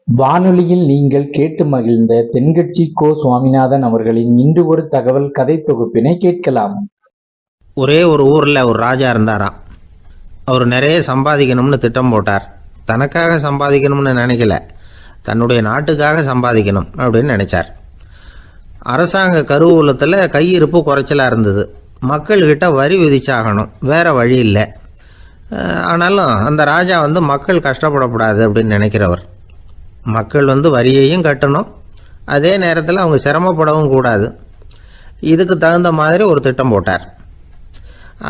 வானொலியில் நீங்கள் கேட்டு மகிழ்ந்த தென்கட்சி கோ. சுவாமிநாதன் அவர்களின் இன்று ஒரு தகவல் கதை தொகுப்பினை கேட்கலாம். ஒரே ஒரு ஊரில் ஒரு ராஜா இருந்தாராம். அவர் நிறைய சம்பாதிக்கணும்னு திட்டம் போட்டார். தனக்காக சம்பாதிக்கணும்னு நினைக்கல, தன்னுடைய நாட்டுக்காக சம்பாதிக்கணும் அப்படின்னு நினைச்சார். அரசாங்க கருவூலத்தில் கையிருப்பு குறைச்சலாக இருந்தது. மக்கள்கிட்ட வரி விதிச்சாகணும், வேற வழி இல்லை. ஆனாலும் அந்த ராஜா மக்கள் கஷ்டப்படக்கூடாது அப்படின்னு நினைக்கிறவர். மக்கள் வரியையும் கட்டணும், அதே நேரத்தில் அவங்க சிரமப்படவும் கூடாது. இதுக்கு தகுந்த மாதிரி ஒரு திட்டம் போட்டார்.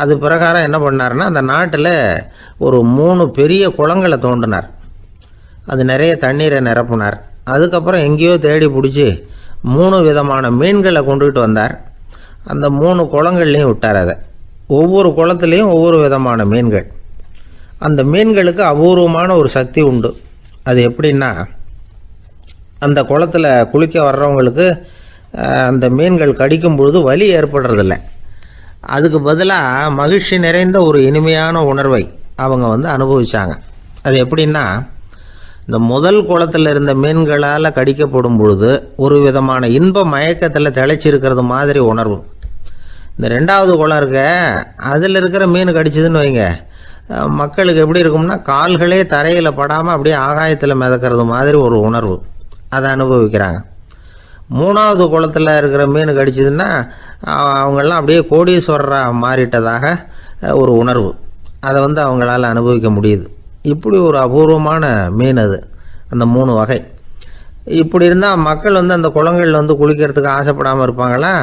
அது பிரகாரம் என்ன பண்ணார்னா, அந்த நாட்டில் ஒரு 3 பெரிய குளங்களை தோண்டினார். அது நிறைய தண்ணீரை நிரப்புனார். அதுக்கப்புறம் எங்கேயோ தேடி பிடிச்சி 3 விதமான மீன்களை கொண்டுகிட்டு வந்தார். அந்த 3 குளங்கள்லையும் விட்டார். அதை ஒவ்வொரு குளத்துலேயும் ஒவ்வொரு விதமான மீன்கள். அந்த மீன்களுக்கு அபூர்வமான ஒரு சக்தி உண்டு. அது எப்படின்னா, அந்த குளத்தில் குளிக்க வர்றவங்களுக்கு அந்த மீன்கள் கடிக்கும் பொழுது வலி ஏற்படுறதில்ல. அதுக்கு பதிலாக மகிழ்ச்சி நிறைந்த ஒரு இனிமையான உணர்வை அவங்க அனுபவிச்சாங்க. அது எப்படின்னா, இந்த முதல் குளத்தில் இருந்த மீன்களால் கடிக்கப்படும் பொழுது ஒரு விதமான இன்ப மயக்கத்தில் திளைச்சிருக்கிறது மாதிரி உணர்வு. இந்த 2வது குளம் இருக்க, அதில் இருக்கிற மீன் கடிச்சதுன்னு வைங்க, மக்களுக்கு எப்படி இருக்கும்னா, கால்களே தரையில் படாமல் அப்படியே ஆகாயத்தில் மிதக்கிறது மாதிரி ஒரு உணர்வு. அதை அனுபவிக்கிறாங்க. 3வது குளத்தில் இருக்கிற மீன் கடிச்சதுன்னா அவங்கெல்லாம் அப்படியே கோடீஸ்வரராக மாறிட்டதாக ஒரு உணர்வு. அதை அவங்களால அனுபவிக்க முடியுது. இப்படி ஒரு அபூர்வமான மீன் அது, அந்த 3 வகை. இப்படி இருந்தால் மக்கள் அந்த குளங்களில் குளிக்கிறதுக்கு ஆசைப்படாமல் இருப்பாங்களா?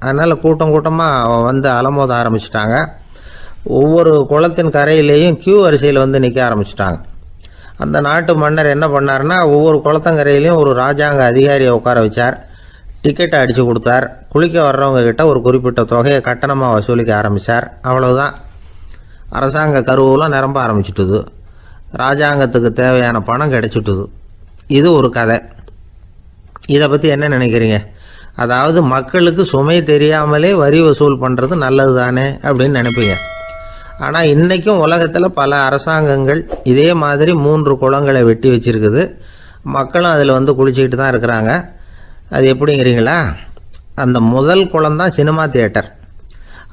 அதனால் கூட்டம் கூட்டமாக அலமோத ஆரம்பிச்சிட்டாங்க. ஒவ்வொரு குளத்தின் கரையிலேயும் கியூ வரிசையில் நிற்க ஆரம்பிச்சிட்டாங்க. அந்த நாட்டு மன்னர் என்ன பண்ணார்னா, ஒவ்வொரு குளத்தங்கரையிலையும் ஒரு ராஜாங்க அதிகாரியை உட்கார வச்சார். டிக்கெட்டை அடித்து கொடுத்தார். குளிக்க வர்றவங்க கிட்ட ஒரு குறிப்பிட்ட தொகையை கட்டணமாக வசூலிக்க ஆரம்பித்தார். அவ்வளவுதான். அரசாங்க கருவூலம் நிரம்ப ஆரம்பிச்சுட்டுது. ராஜாங்கத்துக்கு தேவையான பணம் கிடைச்சிட்டுது. இது ஒரு கதை. இதை பற்றி என்ன நினைக்கிறீங்க? அதாவது மக்களுக்கு சுமை தெரியாமலே வரி வசூல் பண்ணுறது நல்லது தானே அப்படின்னு நினைப்பீங்க. ஆனால் இன்றைக்கும் உலகத்தில் பல அரசாங்கங்கள் இதே மாதிரி 3 குளங்களை வெட்டி வச்சிருக்குது. மக்களும் அதில் குளிச்சுக்கிட்டு தான் இருக்கிறாங்க. அது எப்படிங்கிறீங்களா? அந்த முதல் குளம் தான் சினிமா தியேட்டர்.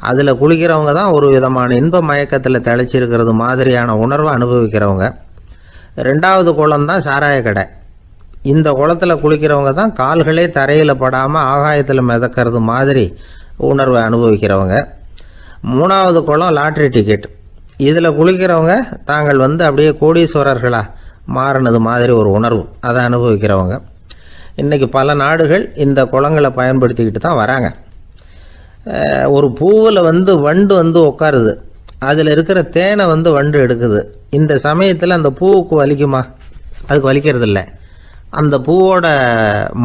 அதில் குளிக்கிறவங்க தான் ஒரு விதமான இன்ப மயக்கத்தில் திளைச்சிருக்கிறது மாதிரியான உணர்வை அனுபவிக்கிறவங்க. 2வது குளம் தான் சாராய கடை. இந்த குளத்தில் குளிக்கிறவங்க தான் கால்களே தரையில் படாமல் ஆகாயத்தில் மிதக்கிறது மாதிரி உணர்வை அனுபவிக்கிறவங்க. 3வது குளம் லாட்ரி டிக்கெட். இதில் குளிக்கிறவங்க தாங்கள் அப்படியே கோடீஸ்வரர்களாக மாறினது மாதிரி ஒரு உணர்வு, அதை அனுபவிக்கிறவங்க. இன்றைக்கி பல நாடுகள் இந்த குளங்களை பயன்படுத்திக்கிட்டு தான் வராங்க. ஒரு பூவில் வண்டு உட்காருது. அதில் இருக்கிற தேனை வண்டு எடுக்குது. இந்த சமயத்தில் அந்த பூவுக்கு வலிக்குமா? அதுக்கு வலிக்கிறது இல்லை. அந்த பூவோட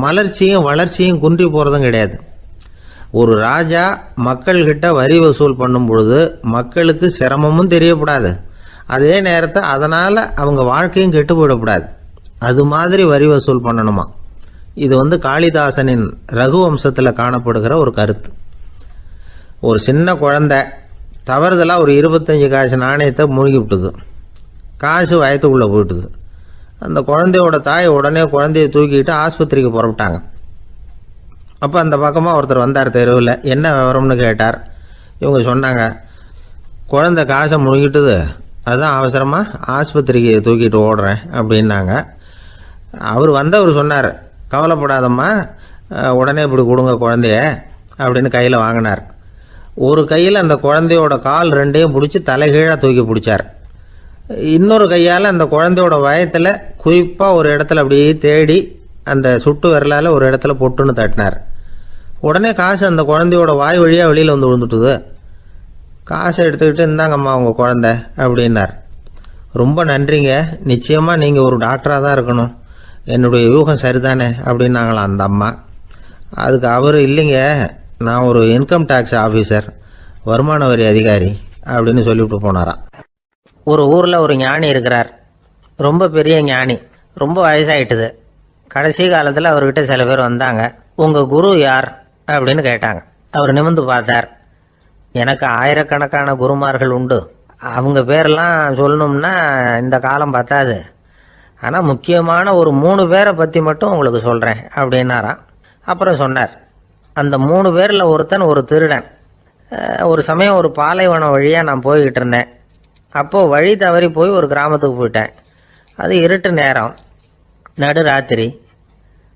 மலர்ச்சியும் வளர்ச்சியும் குன்றி போகிறதும் கிடையாது. ஒரு ராஜா மக்கள்கிட்ட வரி வசூல் பண்ணும் பொழுது மக்களுக்கு சிரமமும் தெரியக்கூடாது, அதே நேரத்தை அதனால் அவங்க வாழ்க்கையும் கெட்டு போயிடக்கூடாது. அது மாதிரி வரி வசூல் பண்ணணுமா. இது காளிதாசனின் ரகுவம்சத்தில் காணப்படுகிற ஒரு கருத்து. ஒரு சின்ன குழந்தை தவறுதலாக ஒரு 25 காசு நாணயத்தை மூழ்கி விட்டுது. காசு வயத்துக்குள்ளே போயிட்டுது. அந்த குழந்தையோட தாய் உடனே குழந்தைய தூக்கிட்டு ஆஸ்பத்திரிக்கு புறப்பட்டாங்க. அப்போ அந்த பக்கமாக ஒருத்தர் வந்தார் தெருவில். என்ன விவரம்னு கேட்டார். இவங்க சொன்னாங்க, குழந்தை காசை முழுங்கிட்டுது, அதுதான் அவசரமாக ஆஸ்பத்திரிக்கு தூக்கிட்டு ஓடுறேன் அப்படின்னாங்க. அவர் சொன்னார், கவலைப்படாதம்மா, உடனே இப்படி கொடுங்க குழந்தைய அப்படின்னு கையில் வாங்கினார். ஒரு கையில் அந்த குழந்தையோட கால் 2ஐயும் பிடிச்சி தலைகீழாக தூக்கி பிடிச்சார். இன்னொரு கையால் அந்த குழந்தையோட வயத்தில் குறிப்பாக ஒரு இடத்துல அப்படியே தேடி அந்த சுட்டு விரலால் ஒரு இடத்துல பொட்டுன்னு தட்டினார். உடனே காசு அந்த குழந்தையோட வாய் வழியாக வெளியில் விழுந்துட்டுது. காசை எடுத்துக்கிட்டு, இந்தாங்கம்மா உங்கள் குழந்தை அப்படின்னார். ரொம்ப நன்றிங்க, நிச்சயமாக நீங்கள் ஒரு டாக்டராக தான் இருக்கணும், என்னுடைய யூகம் சரிதானே அப்படின்னாங்களாம் அந்த அம்மா. அதுக்கு அவர், இல்லைங்க, நான் ஒரு இன்கம் டேக்ஸ் ஆஃபீஸர், வருமான வரி அதிகாரி அப்படின்னு சொல்லிவிட்டு போனாராம். ஒரு ஊரில் ஒரு ஞானி இருக்கிறார். ரொம்ப பெரிய ஞானி, ரொம்ப வயசாகிட்டுது. கடைசி காலத்தில் அவர்கிட்ட சில பேர் வந்தாங்க. உங்கள் குரு யார் அப்படின்னு கேட்டாங்க. அவர் நிமிர்ந்து பார்த்தார். எனக்கு ஆயிரக்கணக்கான குருமார்கள் உண்டு, அவங்க பேரெல்லாம் சொல்லணும்னா இந்த காலம் பத்தாது. ஆனால் முக்கியமான ஒரு 3 பேரை பற்றி மட்டும் உங்களுக்கு சொல்கிறேன் அப்படின்னாராம். அப்புறம் சொன்னார், அந்த 3 பேரில் ஒருத்தன் ஒரு திருடன். ஒரு சமயம் ஒரு பாலைவனம் வழியாக நான் போய்கிட்டு இருந்தேன். அப்போது வழி தவறி போய் ஒரு கிராமத்துக்கு போயிட்டேன். அது இருட்டு நேரம், நடு ராத்திரி,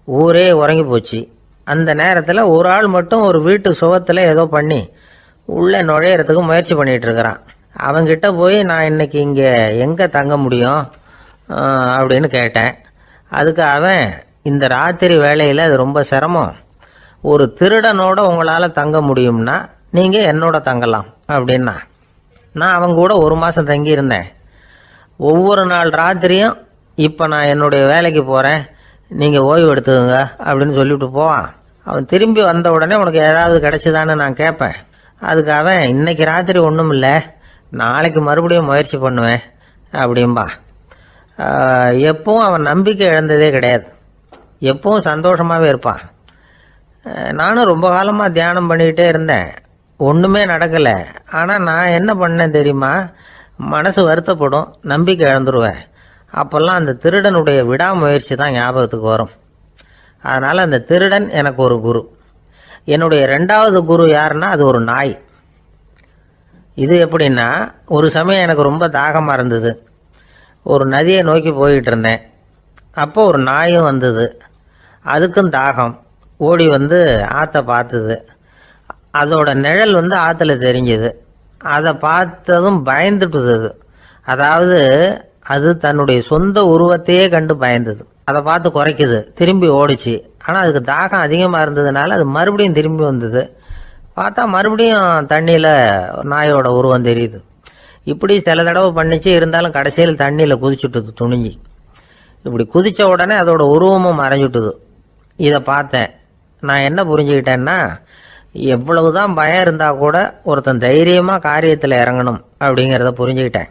ஊரே உறங்கி போச்சு. அந்த நேரத்தில் ஒரு ஆள் மட்டும் ஒரு வீட்டு சுவத்தில் ஏதோ பண்ணி உள்ளே நுழையிறதுக்கு முயற்சி பண்ணிகிட்டு இருக்கிறான். அவங்கிட்ட போய் நான் இன்னைக்கு இங்கே எங்கே தங்க முடியும் அப்படின்னு கேட்டேன். அதுக்கு அவன், இந்த ராத்திரி வேளையில் அது ரொம்ப சிரமம், ஒரு திருடனோட உங்களால் தங்க முடியும்னா நீங்கள் என்னோட தங்கலாம் அப்படின்னா. நான் அவங்க கூட 1 மாதம் தங்கியிருந்தேன். ஒவ்வொரு நாள் ராத்திரியும் இப்போ நான் என்னுடைய வேலைக்கு போகிறேன், நீங்கள் ஓய்வு எடுத்துக்கோங்க அப்படின்னு சொல்லிவிட்டு போவான். அவன் திரும்பி வந்த உடனே உனக்கு ஏதாவது கிடைச்சிதான்னு நான் கேட்பேன். அதுக்கு அவன், இன்னைக்கு ராத்திரி ஒன்றும் இல்லை, நாளைக்கு மறுபடியும் முயற்சி பண்ணுவேன் அப்படின்பா. எப்பவும் அவன் நம்பிக்கை இழந்ததே கிடையாது, எப்பவும் சந்தோஷமாகவே இருப்பான். நானும் ரொம்ப காலமாக தியானம் பண்ணிக்கிட்டே இருந்தேன், ஒன்றுமே நடக்கலை. ஆனால் நான் என்ன பண்ணேன் தெரியுமா, மனசு வருத்தப்படும், நம்பிக்கை இழந்துருவேன். அப்போல்லாம் அந்த திருடனுடைய விடாமுயற்சி தான் ஞாபகத்துக்கு வரும். அதனால் அந்த திருடன் எனக்கு ஒரு குரு. என்னுடைய 2வது குரு யாருன்னா அது ஒரு நாய். இது எப்படின்னா, ஒரு சமயம் எனக்கு ரொம்ப தாகமாக இருந்தது. ஒரு நதியை நோக்கி போய்கிட்டு இருந்தேன். அப்போ ஒரு நாயும் வந்தது, அதுக்கும் தாகம். ஓடி வந்து ஆற்றை பார்த்தது. அதோட நிழல் வந்து ஆற்றுல தெரிஞ்சுது. அதை பார்த்ததும் பயந்துட்டுது. அதாவது அது தன்னுடைய சொந்த உருவத்தையே கண்டு பயந்தது. அதை பார்த்து குறைக்குது, திரும்பி ஓடிச்சு. ஆனால் அதுக்கு தாகம் அதிகமாக இருந்ததுனால அது மறுபடியும் திரும்பி வந்தது. பார்த்தா மறுபடியும் தண்ணியில் நாயோட உருவம் தெரியுது. இப்படி சில தடவை பண்ணிச்சு. இருந்தாலும் கடைசியில் தண்ணியில் குதிச்சுட்டுது துணிஞ்சி. இப்படி குதித்த உடனே அதோட உருவமும் மறைஞ்சுட்டுது. இதை பார்த்தேன். நான் என்ன புரிஞ்சுக்கிட்டேன்னா, எவ்வளவுதான் பயம் இருந்தால் கூட ஒருத்தன் தைரியமாக காரியத்தில் இறங்கணும் அப்படிங்கிறத புரிஞ்சுக்கிட்டேன்.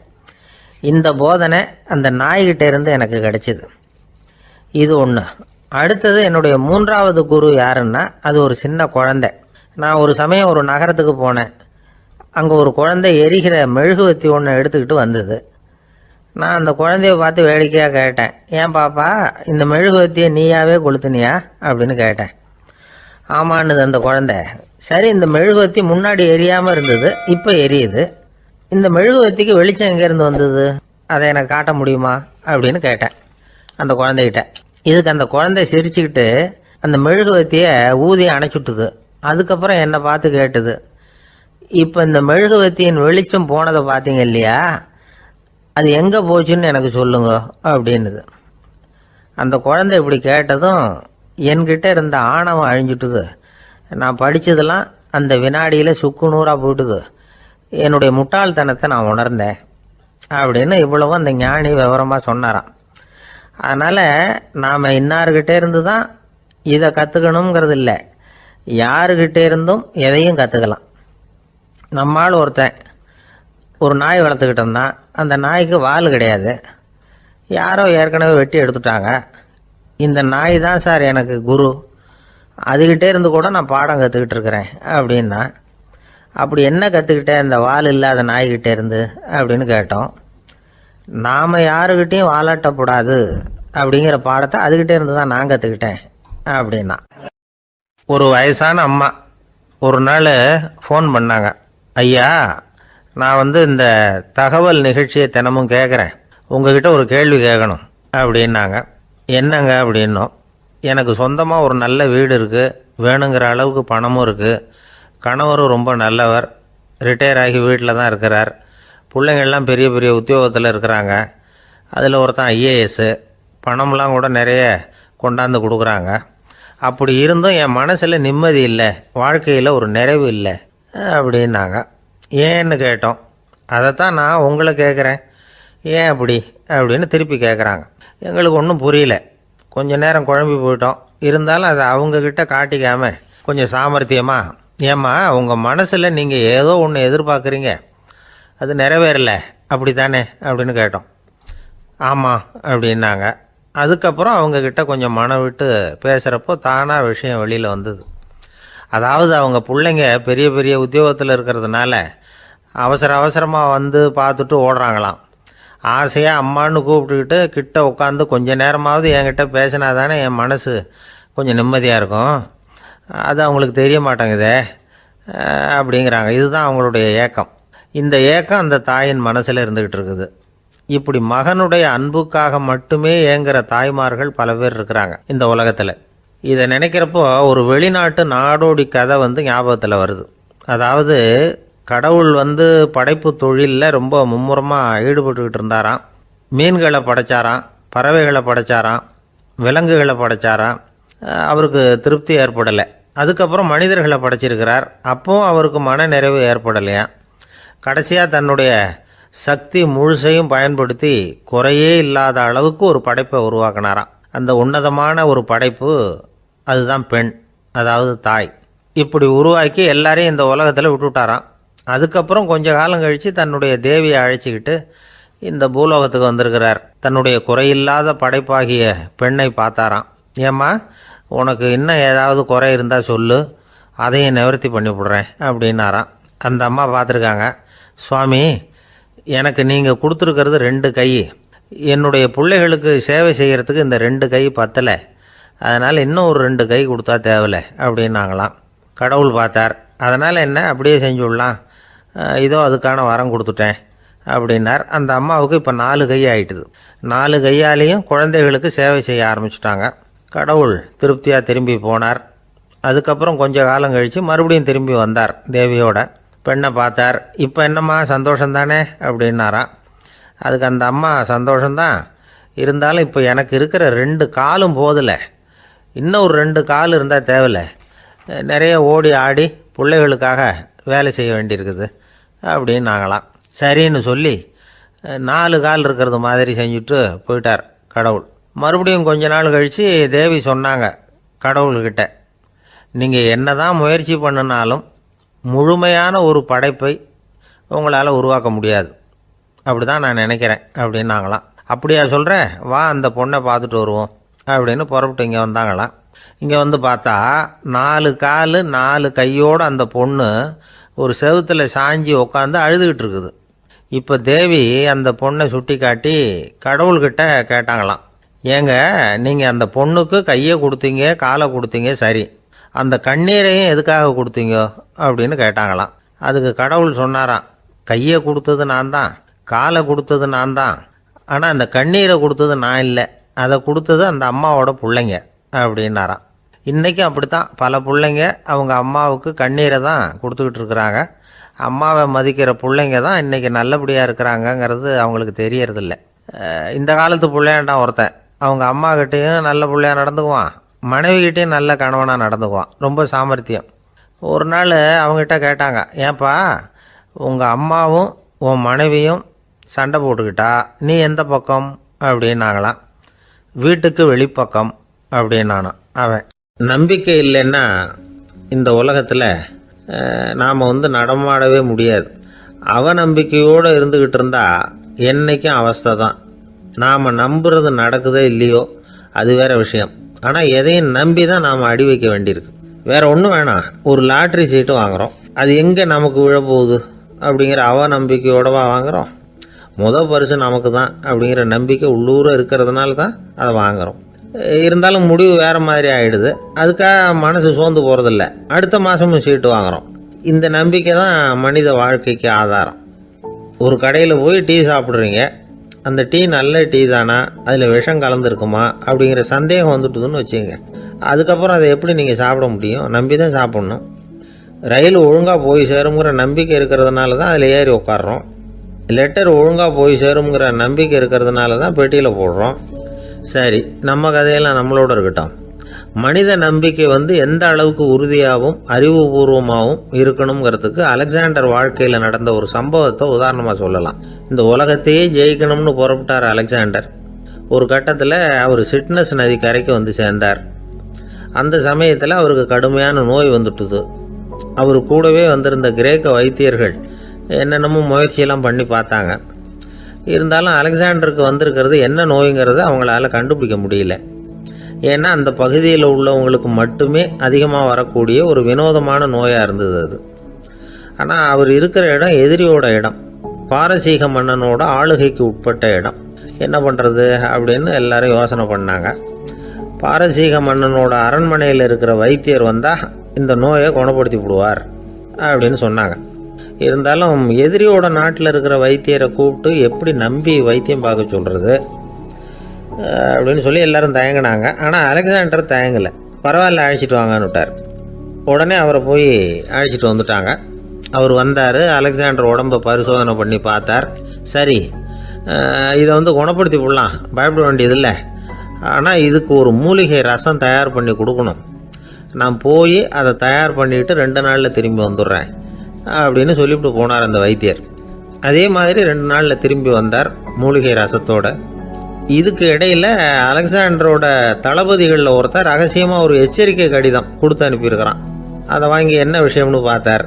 இந்த போதனை அந்த நாய்கிட்ட இருந்து எனக்கு கிடைச்சிது. இது ஒன்று. அடுத்தது என்னுடைய 3வது குரு யாருன்னா அது ஒரு சின்ன குழந்தை. நான் ஒரு சமயம் ஒரு நகரத்துக்கு போனேன். அங்கே ஒரு குழந்தை எரிகிற மெழுகுவத்தி ஒன்று எடுத்துக்கிட்டு வந்தது. நான் அந்த குழந்தைய பார்த்து வேடிக்கையாக கேட்டேன், ஏன் பாப்பா, இந்த மெழுகுவத்தியை நீயாவே கொளுத்துனியா அப்படின்னு கேட்டேன். ஆமான்னுது அந்த குழந்தை. சரி, இந்த மெழுகுவத்தி முன்னாடி எரியாமல் இருந்தது, இப்போ எரியுது. இந்த மெழுகுவத்திக்கு வெளிச்சம் எங்கேருந்து வந்தது, அதை எனக்கு காட்ட முடியுமா அப்படின்னு கேட்டேன் அந்த குழந்தைகிட்ட. இதுக்கு அந்த குழந்தை சிரிச்சுக்கிட்டு அந்த மெழுகுவத்தியை ஊதி அணைச்சுட்டுது. அதுக்கப்புறம் என்னை பார்த்து கேட்டுது, இப்போ இந்த மெழுகுவத்தியின் வெளிச்சம் போனதை பார்த்தீங்க இல்லையா, அது எங்கே போச்சுன்னு எனக்கு சொல்லுங்க அப்படின்னுது. அந்த குழந்தை இப்படி கேட்டதும் என்கிட்ட இருந்த ஆணவம் அழிஞ்சுட்டுது. நான் படித்ததெல்லாம் அந்த வினாடியில் சுக்கு நூறாக போயிட்டுது. என்னுடைய முட்டாள்தனத்தை நான் உணர்ந்தேன் அப்படின்னு இவ்வளவும் அந்த ஞானி விவரமாக சொன்னாராம். அதனால் நாம் இன்னார்கிட்ட இருந்து தான் இதை கற்றுக்கணுங்கிறது இல்லை, யாருக்கிட்டே இருந்தும் எதையும் கற்றுக்கலாம். நம்மால் ஒருத்தன் ஒரு நாய் வளர்த்துக்கிட்டு இருந்தான். அந்த நாய்க்கு வால் கிடையாது, யாரோ ஏற்கனவே வெட்டி எடுத்துட்டாங்க. இந்த நாய் தான் சார் எனக்கு குரு, அதுகிட்டே இருந்து கூட நான் பாடம் கற்றுக்கிட்டு இருக்கிறேன் அப்படின்னா. அப்படி என்ன கற்றுக்கிட்டேன் இந்த வால் இல்லாத நாய்கிட்டே இருந்து அப்படின்னு கேட்டோம். நாம் யாருக்கிட்டையும் வாலாட்டக்கூடாது அப்படிங்கிற பாடத்தை அதுகிட்டே இருந்து தான் நான் கற்றுக்கிட்டேன் அப்படின்னா. ஒரு வயசான அம்மா ஒரு நாள் ஃபோன் பண்ணாங்க, ஐயா நான் இந்த தகவல் நிகழ்ச்சியை தினமும் கேட்குறேன், உங்ககிட்ட ஒரு கேள்வி கேட்கணும் அப்படின்னாங்க. என்னங்க அப்படின்னோம். எனக்கு சொந்தமாக ஒரு நல்ல வீடு இருக்குது, வேணுங்கிற அளவுக்கு பணமும் இருக்குது, கணவரும் ரொம்ப நல்லவர், ரிட்டையர் ஆகி வீட்டில் தான் இருக்கிறார், பிள்ளைங்கள்லாம் பெரிய பெரிய உத்தியோகத்தில் இருக்கிறாங்க, அதில் ஒருத்தன் ஐஏஎஸ்ஸு, பணம்லாம் கூட நிறைய கொண்டாந்து கொடுக்குறாங்க. அப்படி இருந்தும் என் மனசில் நிம்மதி இல்லை, வாழ்க்கையில் ஒரு நிறைவு இல்லை அப்படின்னாங்க. ஏன்னு கேட்டோம். அதைத்தான் நான் உங்களை கேட்குறேன், ஏன் அப்படி அப்படின்னு திருப்பி கேட்குறாங்க. எங்களுக்கு ஒன்றும் புரியல, கொஞ்ச நேரம் குழம்பி போயிட்டோம். இருந்தாலும் அதை அவங்கக்கிட்ட காட்டிக்காமல் கொஞ்சம் சாமர்த்தியமாக, ஏம்மா உங்கள் மனசில் நீங்கள் ஏதோ ஒன்று எதிர்பார்க்குறீங்க, அது நிறைவேறல அப்படி தானே அப்படின்னு கேட்டோம். ஆமாம் அப்படின்னாங்க. அதுக்கப்புறம் அவங்கக்கிட்ட கொஞ்சம் மனம் விட்டு பேசுகிறப்போ தானாக விஷயம் வெளியில் வந்தது. அதாவது அவங்க பிள்ளைங்க பெரிய பெரிய உத்தியோகத்தில் இருக்கிறதுனால அவசரமாக பார்த்துட்டு ஓடுறாங்களாம். ஆசையாக அம்மான்னு கூப்பிட்டுக்கிட்டு கிட்ட உட்காந்து கொஞ்ச நேரமாவது என்கிட்ட பேசினா தானே என் மனசு கொஞ்சம் நிம்மதியாக இருக்கும். அது அவங்களுக்கு தெரிய மாட்டேங்குதே அப்படிங்கிறாங்க. இதுதான் அவங்களுடைய ஏக்கம். இந்த ஏக்கம் அந்த தாயின் மனசில் இருந்துக்கிட்டு இருக்குது. இப்படி மகனுடைய அன்புக்காக மட்டுமே ஏங்குற தாய்மார்கள் பல பேர் இருக்கிறாங்க இந்த உலகத்தில். இதை நினைக்கிறப்போ ஒரு வெளிநாட்டு நாடோடி கதை ஞாபகத்தில் வருது. அதாவது கடவுள் படைப்பு தொழிலில் ரொம்ப மும்முரமாக ஈடுபட்டுக்கிட்டு இருந்தாராம். மீன்களை படைச்சாராம், பறவைகளை படைச்சாராம், விலங்குகளை படைச்சாராம். அவருக்கு திருப்தி ஏற்படலை. அதுக்கப்புறம் மனிதர்களை படைச்சிருக்கிறார். அப்போவும் அவருக்கு மன நிறைவு ஏற்படலையா. கடைசியாக தன்னுடைய சக்தி முழுசையும் பயன்படுத்தி குறையே இல்லாத அளவுக்கு ஒரு படைப்பை உருவாக்கினாராம். அந்த உன்னதமான ஒரு படைப்பு அதுதான் பெண், அதாவது தாய். இப்படி உருவாக்கி எல்லாரையும் இந்த உலகத்தில் விட்டுவிட்டாராம். அதுக்கப்புறம் கொஞ்ச காலம் கழித்து தன்னுடைய தேவியை அழைச்சிக்கிட்டு இந்த பூலோகத்துக்கு வந்திருக்கிறார். தன்னுடைய குறையில்லாத படைப்பாகிய பெண்ணை பார்த்தாராம். ஏம்மா, உனக்கு இன்னும் ஏதாவது குறை இருந்தால் சொல்லு, அதையும் நிவர்த்தி பண்ணி விடுறேன் அப்படின்னாராம். அந்த அம்மா பார்த்துருக்காங்க. சுவாமி, எனக்கு நீங்கள் கொடுத்துருக்கிறது 2 கை. என்னுடைய பிள்ளைகளுக்கு சேவை செய்கிறதுக்கு இந்த 2 கை பத்தலை. அதனால் இன்னும் ஒரு 2 கை கொடுத்தா தேவலை அப்படின்னாங்களாம். கடவுள் பார்த்தார். அதனால் என்ன, அப்படியே செஞ்சு விடலாம், இதோ அதுக்கான வரம் கொடுத்துட்டேன் அப்படின்னார். அந்த அம்மாவுக்கு இப்போ 4 கை ஆகிட்டுது. 4 கையாலேயும் குழந்தைகளுக்கு சேவை செய்ய ஆரம்பிச்சிட்டாங்க. கடவுள் திருப்தியாக திரும்பி போனார். அதுக்கப்புறம் கொஞ்ச காலம் கழித்து மறுபடியும் திரும்பி வந்தார். தேவியோட பெண்ணை பார்த்தார். இப்போ என்னம்மா சந்தோஷந்தானே அப்படின்னாராம். அதுக்கு அந்த அம்மா, சந்தோஷந்தான், இருந்தாலும் இப்போ எனக்கு இருக்கிற 2 காலும் போதில்லை, இன்னும் ஒரு 2 கால் இருந்தால் தேவையில்லை, நிறைய ஓடி ஆடி பிள்ளைகளுக்காக வேலை செய்ய வேண்டியிருக்குது அப்படின்னாங்களாம். சரின்னு சொல்லி 4 கால் இருக்கிறது மாதிரி செஞ்சுட்டு போயிட்டார் கடவுள். மறுபடியும் கொஞ்ச நாள் கழித்து தேவி சொன்னாங்க கடவுள்கிட்ட, நீங்கள் என்ன தான் முயற்சி பண்ணினாலும் முழுமையான ஒரு படைப்பை உங்களால் உருவாக்க முடியாது, அப்படி தான் நான் நினைக்கிறேன் அப்படின்னாங்களாம். அப்படியா சொல்கிறேன், வா அந்த பொண்ணை பார்த்துட்டு வருவோம் அப்படின்னு புறப்பட்டு இங்கே வந்தாங்களாம். இங்கே பார்த்தா 4 கால் 4 கையோடு அந்த பொண்ணு ஒரு செவுத்தில் சாஞ்சி உட்காந்து அழுதுகிட்டு இருக்குது. இப்போ தேவி அந்த பொண்ணை சுட்டி காட்டி கடவுள்கிட்ட கேட்டாங்களாம், ஏங்க, நீங்கள் அந்த பொண்ணுக்கு கையை கொடுத்தீங்க, காலை கொடுத்தீங்க, சரி, அந்த கண்ணீரையும் எதுக்காக கொடுத்தீங்க அப்படின்னு கேட்டாங்களாம். அதுக்கு கடவுள் சொன்னாராம், கையை கொடுத்தது நான் தான், காலை கொடுத்தது நான் தான், ஆனால் அந்த கண்ணீரை கொடுத்தது நான் இல்லை, அதை கொடுத்தது அந்த அம்மாவோட பிள்ளைங்க அப்படின்னாராம். இன்றைக்கும் அப்படி தான் பல பிள்ளைங்க அவங்க அம்மாவுக்கு கண்ணீரை தான் கொடுத்துக்கிட்டு இருக்கிறாங்க. அம்மாவை மதிக்கிற பிள்ளைங்க தான் இன்றைக்கி நல்லபடியாக இருக்கிறாங்கங்கிறது அவங்களுக்கு தெரியறதில்ல. இந்த காலத்து பிள்ளையாண்டான் ஒருத்தன் அவங்க அம்மாக்கிட்டேயும் நல்ல பிள்ளையாக நடந்துக்குவான், மனைவிக்கிட்டேயும் நல்ல கணவனாக நடந்துக்குவான், ரொம்ப சாமர்த்தியம். ஒரு நாள் அவங்ககிட்ட கேட்டாங்க, ஏன்பா உங்கள் அம்மாவும் உன் மனைவியும் சண்டை போட்டுக்கிட்டா நீ எந்த பக்கம் அப்படின்னாங்களாம். வீட்டுக்கு வெளிப்பக்கம் அப்படின்னானான் அவன். நம்பிக்கை இல்லைன்னா இந்த உலகத்தில் நாம் நடமாடவே முடியாது. அவநம்பிக்கையோடு இருந்துக்கிட்டு இருந்தால் என்றைக்கும் அவஸ்தை தான். நாம் நம்புறது நடக்குதோ இல்லையோ அது வேறு விஷயம். ஆனால் எதையும் நம்பி தான் நாம் அடி வைக்க வேண்டியிருக்கு. வேறு ஒன்றும் வேணாம், ஒரு லாட்ரி சீட்டு வாங்குகிறோம், அது எங்கே நமக்கு விழப்போகுது அப்படிங்கிற அவநம்பிக்கையோடவா வாங்குகிறோம். பரிசு நமக்கு தான் அப்படிங்கிற நம்பிக்கை உள்ளூர இருக்கிறதுனால தான் அதை வாங்குகிறோம். இருந்தாலும் முடிவு வேறு மாதிரி ஆகிடுது. அதுக்காக மனசு சோர்ந்து போகிறதில்ல, அடுத்த மாதமும் சீட்டு வாங்குகிறோம். இந்த நம்பிக்கை தான் மனித வாழ்க்கைக்கு ஆதாரம். ஒரு கடையில் போய் டீ சாப்பிட்றீங்க, அந்த டீ நல்ல டீ தானா, அதில் விஷம் கலந்துருக்குமா அப்படிங்கிற சந்தேகம் வந்துட்டுதுன்னு வச்சுங்க. அதுக்கப்புறம் அதை எப்படி நீங்கள் சாப்பிட முடியும்? நம்பி தான் சாப்பிட்ணும். ரயில் ஒழுங்காக போய் சேருங்கிற நம்பிக்கை இருக்கிறதுனால தான் அதில் ஏறி உட்காடுறோம். லெட்டர் ஒழுங்காக போய் சேருங்கிற நம்பிக்கை இருக்கிறதுனால தான் பெட்டியில் போடுறோம். சரி, நம்ம கதையெல்லாம் நம்மளோட இருக்கட்டும். மனித நம்பிக்கை எந்த அளவுக்கு உறுதியாகவும் அறிவுபூர்வமாகவும் இருக்கணுங்கிறதுக்கு அலெக்சாண்டர் வாழ்க்கையில் நடந்த ஒரு சம்பவத்தை உதாரணமாக சொல்லலாம். இந்த உலகத்தையே ஜெயிக்கணும்னு புறப்பட்டார் அலெக்சாண்டர். ஒரு கட்டத்தில் அவர் சிட்னஸ் நதி கரைக்கு சேர்ந்தார். அந்த சமயத்தில் அவருக்கு கடுமையான நோய் வந்துட்டுது. அவர் கூடவே வந்திருந்த கிரேக்க வைத்தியர்கள் என்னென்னமோ முயற்சியெல்லாம் பண்ணி பார்த்தாங்க. இருந்தாலும் அலெக்சாண்டருக்கு வந்திருக்கிறது என்ன நோய்ங்கிறத அவங்களால கண்டுபிடிக்க முடியல. ஏன்னா அந்த பகுதியில் உள்ளவங்களுக்கு மட்டுமே அதிகமாக வரக்கூடிய ஒரு வினோதமான நோயாக இருந்தது அது. ஆனால் அவர் இருக்கிற இடம் எதிரியோட இடம். பாரசீக மன்னனோட ஆளுகைக்கு உட்பட்ட இடம். என்ன பண்ணுறது அப்படின்னு எல்லாரும் யோசனை பண்ணாங்க. பாரசீக மன்னனோட அரண்மனையில் இருக்கிற வைத்தியர் வந்தால் இந்த நோயை குணப்படுத்தி விடுவார் அப்படின்னு சொன்னாங்க. இருந்தாலும் எதிரியோட நாட்டில் இருக்கிற வைத்தியரை கூப்பிட்டு எப்படி நம்பி வைத்தியம் பார்க்க சொல்கிறது அப்படின்னு சொல்லி எல்லோரும் தயங்கினாங்க. ஆனால் அலெக்சாண்டர் தயங்கலை. பரவாயில்ல, அழைச்சிட்டு வாங்கன்னு விட்டார். உடனே அவரை போய் அழைச்சிட்டு வந்துட்டாங்க. அவர் வந்தார். அலெக்சாண்டர் உடம்பை பரிசோதனை பண்ணி பார்த்தார். சரி, இதை குணப்படுத்தி விடலாம், பயப்பட வேண்டியதில்லை. ஆனால் இதுக்கு ஒரு மூலிகை ரசம் தயார் பண்ணி கொடுக்கணும். நான் போய் அதை தயார் பண்ணிவிட்டு 2 நாளில் திரும்பி வந்துடுறேன் அப்படின்னு சொல்லிவிட்டு போனார் அந்த வைத்தியர். அதே மாதிரி 2 நாளில் திரும்பி வந்தார் மூலிகை ரசத்தோட. இதுக்கு இடையில் அலெக்சாண்டரோட தளபதிகளில் ஒருத்தர் ரகசியமாக ஒரு எச்சரிக்கை கடிதம் கொடுத்து அனுப்பியிருக்கிறான். அதை வாங்கி என்ன விஷயம்னு பார்த்தார்.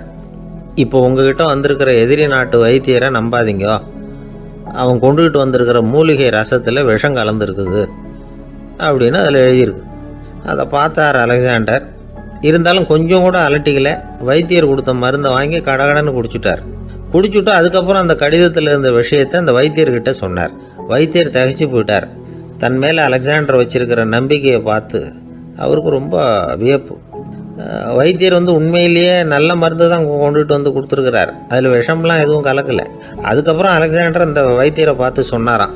இப்போ உங்ககிட்ட வந்திருக்கிற எதிரி நாட்டு வைத்தியரை நம்பாதீங்க, அவன் கொண்டுகிட்டு வந்திருக்கிற மூலிகை ரசத்தில் விஷம் கலந்துருக்குது அப்படின்னு அதில் எழுதியிருக்கு. அதை பார்த்தார் அலெக்சாண்டர். இருந்தாலும் கொஞ்சம் கூட அலட்டிக்கல. வைத்தியர் கொடுத்த மருந்தை வாங்கி கடகடன்னு குடிச்சுட்டு அதுக்கப்புறம் அந்த கடிதத்தில் இருந்த விஷயத்தை அந்த வைத்தியர்கிட்ட சொன்னார். வைத்தியர் தகைச்சு போயிட்டார். தன் மேலே அலெக்சாண்டர் வச்சிருக்கிற நம்பிக்கையை பார்த்து அவருக்கு ரொம்ப வியப்பு. வைத்தியர் உண்மையிலேயே நல்ல மருந்து தான் கொண்டுகிட்டு கொடுத்துருக்கிறார், அதில் விஷம்லாம் எதுவும் கலக்கலை. அதுக்கப்புறம் அலெக்சாண்டர் அந்த வைத்தியரை பார்த்து சொன்னாராம்,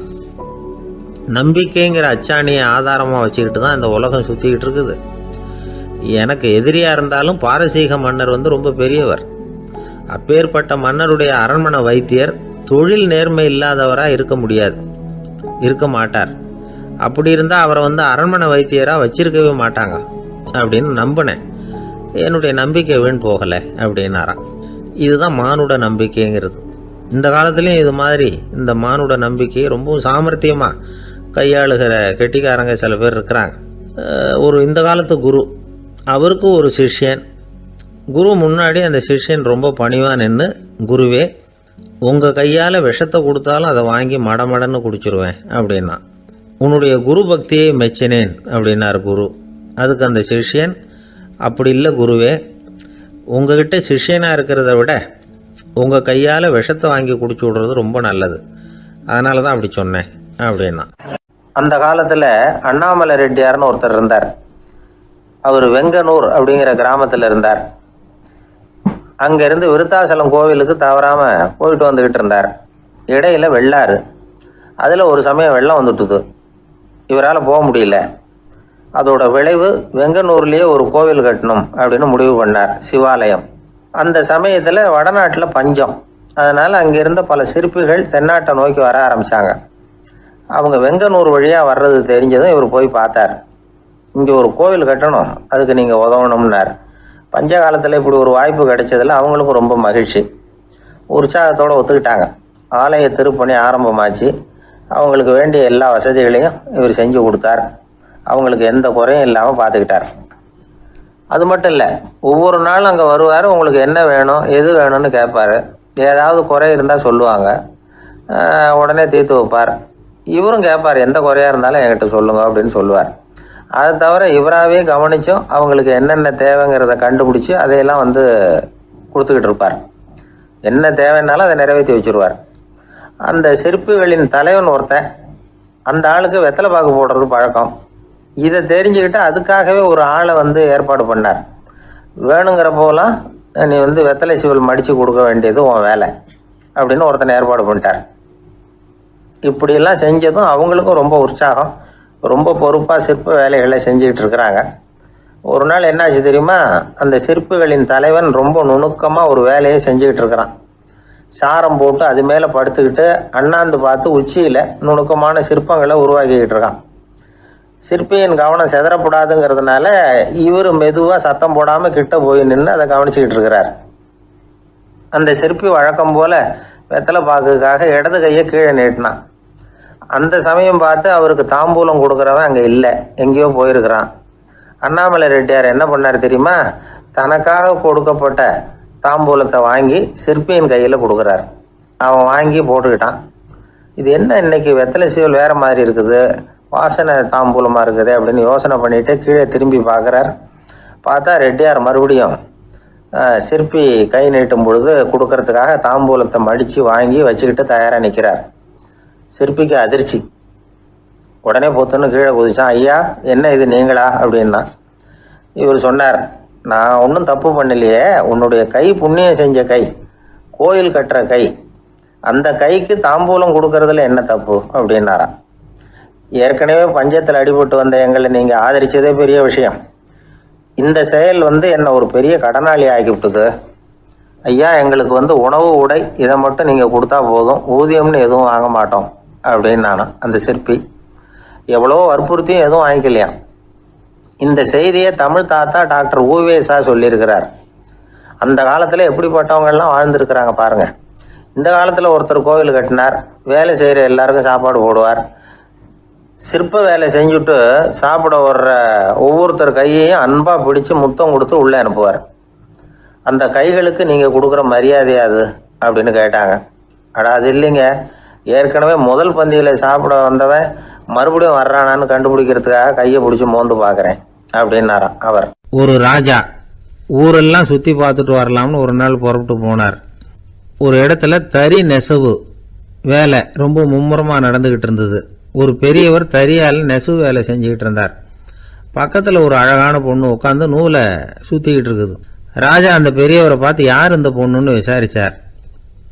நம்பிக்கைங்கிற அச்சாணியை ஆதாரமாக வச்சுக்கிட்டு தான் இந்த உலகம் சுற்றிக்கிட்டு இருக்குது. எனக்கு எதிரியாக இருந்தாலும் பாரசீக மன்னர் ரொம்ப பெரியவர். அப்பேற்பட்ட மன்னருடைய அரண்மனை வைத்தியர் தொழில் நேர்மை இல்லாதவராக இருக்க மாட்டார். அப்படி இருந்தால் அவரை அரண்மனை வைத்தியராக வச்சிருக்கவே மாட்டாங்க அப்படின்னு நம்பினேன். என்னுடைய நம்பிக்கை வீண் போகலை அப்படின்னாராம். இதுதான் மானுட நம்பிக்கைங்கிறது. இந்த காலத்துலேயும் இது மாதிரி இந்த மானுட நம்பிக்கையை ரொம்பவும் சாமர்த்தியமாக கையாளுகிற கெட்டிக்காரங்க சில பேர் இருக்கிறாங்க. இந்த காலத்து குரு, அவருக்கு ஒரு சிஷ்யன். குரு முன்னாடி அந்த சிஷ்யன் ரொம்ப பணிவாக நின்று, குருவே, உங்கள் கையால் விஷத்தை கொடுத்தாலும் அதை வாங்கி மடமடன்னு குடிச்சிருவேன் அப்படின்னா. உன்னுடைய குரு பக்தியை மெச்சினேன் அப்படின்னார் குரு. அதுக்கு அந்த சிஷ்யன், அப்படி இல்லை குருவே, உங்ககிட்ட சிஷ்யனாக இருக்கிறத விட உங்கள் கையால் விஷத்தை வாங்கி குடிச்சு விடுறது ரொம்ப நல்லது, அதனால தான் அப்படி சொன்னேன் அப்படின்னா. அந்த காலத்தில் அண்ணாமலை ரெட்டியார்னு ஒருத்தர் இருந்தார். அவர் வெங்கனூர் அப்படிங்கிற கிராமத்தில் இருந்தார். அங்கேருந்து விருத்தாசலம் கோவிலுக்கு தவறாமல் போயிட்டு வந்துக்கிட்டு இருந்தார். இடையில வெள்ளாறு, அதில் ஒரு சமயம் வெள்ளம் வந்துட்டுது. இவரால் போக முடியல. அதோட விளைவு வெங்கனூர்லேயே ஒரு கோவில் கட்டணும் அப்படின்னு முடிவு பண்ணார், சிவாலயம். அந்த சமயத்தில் வடநாட்டில் பஞ்சம். அதனால் அங்கிருந்த பல சிற்பிகள் தென்னாட்டை நோக்கி வர ஆரம்பித்தாங்க. அவங்க வெங்கனூர் வழியாக வர்றது தெரிஞ்சதும் இவர் போய் பார்த்தார். இங்கே ஒரு கோவில் கட்டணும், அதுக்கு நீங்கள் உதவணும்னார். பஞ்ச காலத்தில் இப்படி ஒரு வாய்ப்பு கிடைச்சதில் அவங்களுக்கும் ரொம்ப மகிழ்ச்சி. உற்சாகத்தோடு ஒத்துக்கிட்டாங்க. ஆலய திருப்பணி ஆரம்பமாச்சு. அவங்களுக்கு வேண்டிய எல்லா வசதிகளையும் இவர் செஞ்சு கொடுத்தார். அவங்களுக்கு எந்த குறையும் இல்லாமல் பார்த்துக்கிட்டார். அது மட்டும் இல்லை, ஒவ்வொரு நாளும் அங்கே வருவார். உங்களுக்கு என்ன வேணும், எது வேணும்னு கேட்பார். ஏதாவது குறை இருந்தால் சொல்லுவாங்க, உடனே தீர்த்து வைப்பார். இவரும் கேட்பார், எந்த குறையாக இருந்தாலும் என்கிட்ட சொல்லுங்க அப்படின்னு சொல்லுவார். அதை தவிர இவராகவே கவனித்தும் அவங்களுக்கு என்னென்ன தேவைங்கிறத கண்டுபிடிச்சி அதையெல்லாம் கொடுத்துக்கிட்டு இருப்பார். என்ன தேவைன்னாலும் அதை நிறைவேற்றி வச்சுருவார். அந்த சிற்பிகளின் தலைவன் ஒருத்தன், அந்த ஆளுக்கு வெத்தலை பாக்கு போடுறது பழக்கம். இதை தெரிஞ்சுக்கிட்டு அதுக்காகவே ஒரு ஆளை ஏற்பாடு பண்ணார். வேணுங்கிறப்போலாம் நீ வெத்தலை சிவல் மடித்து கொடுக்க வேண்டியது உன் வேலை அப்படின்னு ஒருத்தனை ஏற்பாடு பண்ணிட்டார். இப்படியெல்லாம் செஞ்சதும் அவங்களுக்கும் ரொம்ப உற்சாகம். ரொம்ப பொறுப்பாக சிற்ப வேலைகளை செஞ்சுக்கிட்டு இருக்கிறாங்க. ஒரு நாள் என்னாச்சு தெரியுமா, அந்த சிற்பிகளின் தலைவன் ரொம்ப நுணுக்கமாக ஒரு வேலையை செஞ்சுக்கிட்டு இருக்கிறான். சாரம் போட்டு அது மேலே படுத்துக்கிட்டு அண்ணாந்து பார்த்து உச்சியில் நுணுக்கமான சிற்பங்களை உருவாக்கிக்கிட்டு இருக்கான். சிற்பியின் கவனம் செதறப்படாதுங்கிறதுனால இவர் மெதுவாக சத்தம் போடாமல் கிட்ட போய் நின்று அதை கவனிச்சுக்கிட்டு இருக்கிறார். அந்த சிற்பி வழக்கம் போல் வெத்தலை பாக்குக்காக இடது கையை கீழே நீட்டினான். அந்த சமயம் பார்த்து அவருக்கு தாம்பூலம் கொடுக்குறவன் அங்கே இல்லை, எங்கேயோ போயிருக்கிறான். அண்ணாமலை ரெட்டியார் என்ன பண்ணார் தெரியுமா, தனக்காக கொடுக்கப்பட்ட தாம்பூலத்தை வாங்கி சிற்பியின் கையில் கொடுக்குறார். அவன் வாங்கி போட்டுக்கிட்டான். இது என்ன இன்னைக்கு வெத்தலை சீவல் வேறு மாதிரி இருக்குது, வாசனை தாம்பூலமாக இருக்குது அப்படின்னு யோசனை பண்ணிவிட்டு கீழே திரும்பி பார்க்குறார். பார்த்தா ரெட்டியார் மறுபடியும் சிற்பி கை நீட்டும் பொழுது கொடுக்கறதுக்காக தாம்பூலத்தை மடித்து வாங்கி வச்சுக்கிட்டு தயாராக நிற்கிறார். சிற்பிக்கு அதிர்ச்சி. உடனே பொத்துன்னு கீழே குதிச்சான். ஐயா, என்ன இது நீங்களா அப்படின்னா. இவர் சொன்னார், நான் ஒன்றும் தப்பு பண்ணலையே, உன்னுடைய கை புண்ணியம் செஞ்ச கை, கோயில் கட்டுற கை, அந்த கைக்கு தாம்பூலம் கொடுக்கறதுல என்ன தப்பு அப்படின்னாராம். ஏற்கனவே பஞ்சத்தில் அடிபட்டு வந்த எங்களை நீங்கள் ஆதரிச்சதே பெரிய விஷயம். இந்த செயல் என்னை ஒரு பெரிய கடனாளி ஆகிவிட்டுது. ஐயா, எங்களுக்கு உணவு உடை இதை மட்டும் நீங்கள் கொடுத்தா போதும், ஊதியம்னு எதுவும் வாங்க மாட்டோம் அப்படின்னு நானும். அந்த சிற்பி எவ்வளோ வற்புறுத்தியும் எதுவும் வாங்கிக்கலையாம். இந்த செய்தியை தமிழ் தாத்தா டாக்டர் ஊவேசா சொல்லியிருக்கிறார். அந்த காலத்தில் எப்படிப்பட்டவங்கெல்லாம் வாழ்ந்துருக்கிறாங்க பாருங்க. இந்த காலத்தில் ஒருத்தர் கோவில் கட்டினார், வேலை செய்கிற எல்லாருக்கும் சாப்பாடு போடுவார், சிற்ப வேலை செஞ்சுட்டு சாப்பிட வர்ற ஒவ்வொருத்தர் கையையும் அன்பாக பிடிச்சி முத்தம் கொடுத்து உள்ளே அனுப்புவார். அந்த கைகளுக்கு நீங்கள் கொடுக்குற மரியாதை அது அப்படின்னு கேட்டாங்க. அது இல்லைங்க, ஏற்கனவே முதல் பந்தியில் சாப்பிட வந்தவன் மறுபடியும் வர்றானான்னு கண்டுபிடிக்கிறதுக்காக கையை பிடிச்சி மோந்து பார்க்குறேன் அப்படின்னாராம் அவர். ஒரு ராஜா ஊரெல்லாம் சுற்றி பார்த்துட்டு வரலாம்னு ஒரு நாள் புறப்பட்டு போனார். ஒரு இடத்துல தறி நெசவு வேலை ரொம்ப மும்முரமாக நடந்துக்கிட்டு இருந்தது. ஒரு பெரியவர் தறியால் நெசவு வேலை செஞ்சுக்கிட்டு இருந்தார். பக்கத்தில் ஒரு அழகான பொண்ணு உட்காந்து நூலை சுற்றிக்கிட்டு இருக்குது. ராஜா அந்த பெரியவரை பார்த்து யார் இந்த பொண்ணுன்னு விசாரித்தார்.